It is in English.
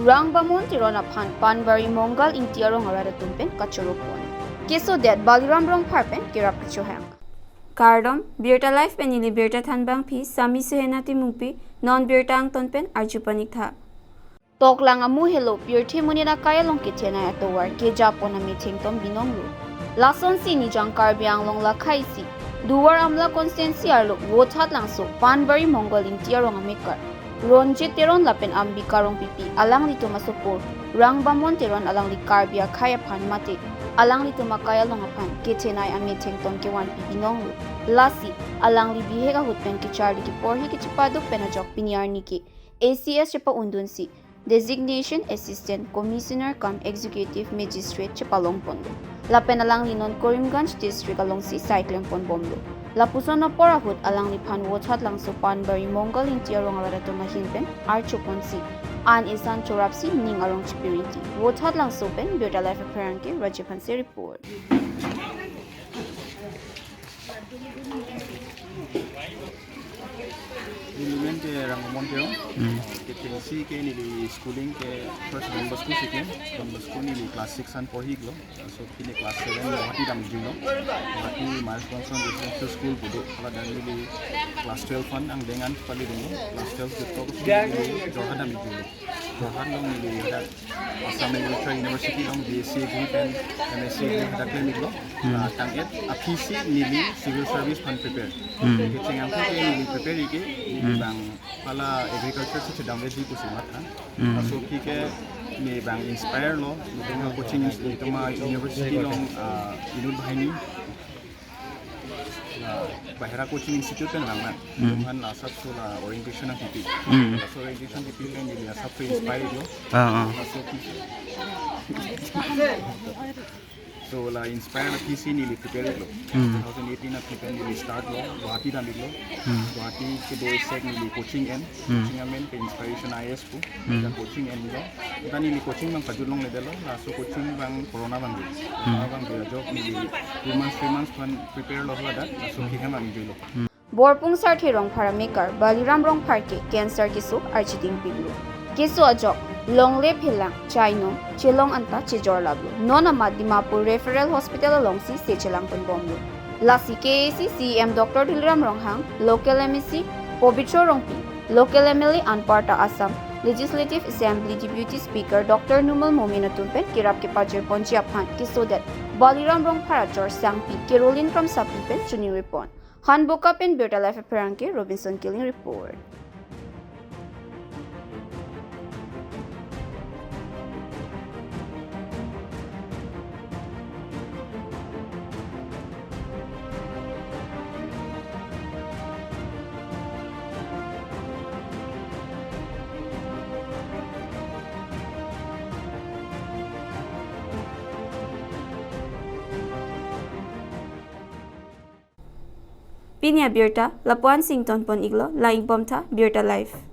Rangbamon Teron aphan Panbari Mongal Engti arong arat atum pen kachohang. Kesodet Baliram Rongphar pen kerap kachohang. Kardom birta life pen ili birta thanbang phi sami suhenati mungpi non birta angton pen arjupanik tha. Toklang amu hello pirthi munina kaya long kitena atowar ke japona meeting tom binonglu. Lason si ni jang karbiang long la khaisi. Duwar amla constancy arlo wothat langso Panbari Mongal Engti arong amikar. Ronjit Teron lapen ambi karong pipi alang lito masupur Rangbamon Teron alang likarbia kaya phan mate alang lito makaya long aphan ketenai ame thengton ke wan pipi nonglu lasi alang li bihega hutpen ki charli ki porhi ki chipaduk penajok pinyarni ki ACS chepa undunsi designation assistant commissioner cum executive magistrate chepalong pondo lapen alang linon Korimganj district along si cycling pon bomlo Lapuson na porahut alang lipan wothat lang so Panbari Mongal Engti arong ararato mahinpen archoponsi an isan chorapsi ning arong chipiriti wothat lang so pen birta life apparently Rajapansi report. Nilimen ke Rangbamon Teron ke KC ke nili schooling ke first Don Bosco sikhe Don Bosco nili class 6 an pohi glo so kini class 7 Guwahati dam jilo Guwahati Miles Johnson Residential School budu ala dan nili class 12 an ang dengan pali dulu class 12 jito ko nili Johan dam jilo Johan dong nili ada Assam Military University dong BSc group and MSc group ada klinik lo tanget APC nili civil service pan prepare ke cengam ke nili prepare ke bang pala agriculture se sedang veggie ko simat ha so ki ke ni bang inspire lo dengan coaching institute ma university long inul bahini bahera coaching institute kan lang man asap so la orientation ang pipi so orientation pipi kan ni asap so inspire lo so la inspire na PC ni prepare lo 2018 na prepare ni start lo Guwahati na lo Guwahati ke do sec ni coaching en ke inspiration IS po da coaching en lo dan ni coaching bang pajulong le delo la so coaching bang corona bang job ni 2 months pan prepare lo la da so kiham ang lo Borpung sarthi Rongphar maker Baliram Rongphar ke cancer ki su architing piglu keso ajok longle philang chaino chelong anta chejor lablo nona Dimapur referral hospital along si sechelang pon bomlo lasi KAC CM Dr. Baliram Ronghang local MEC Pobitro Rongpi local MLA Anparta Assam Legislative Assembly Deputy Speaker Dr. Numal Mominatumpen kerap ke pajir ponji aphan Kesodet Baliram Rongphar George Sangpi Caroline from Sapipen Chuni report Hanboka pen birta life apparently Robinson killing report. Pinya birta Lapuan Sington pon iglo laing bomta birta life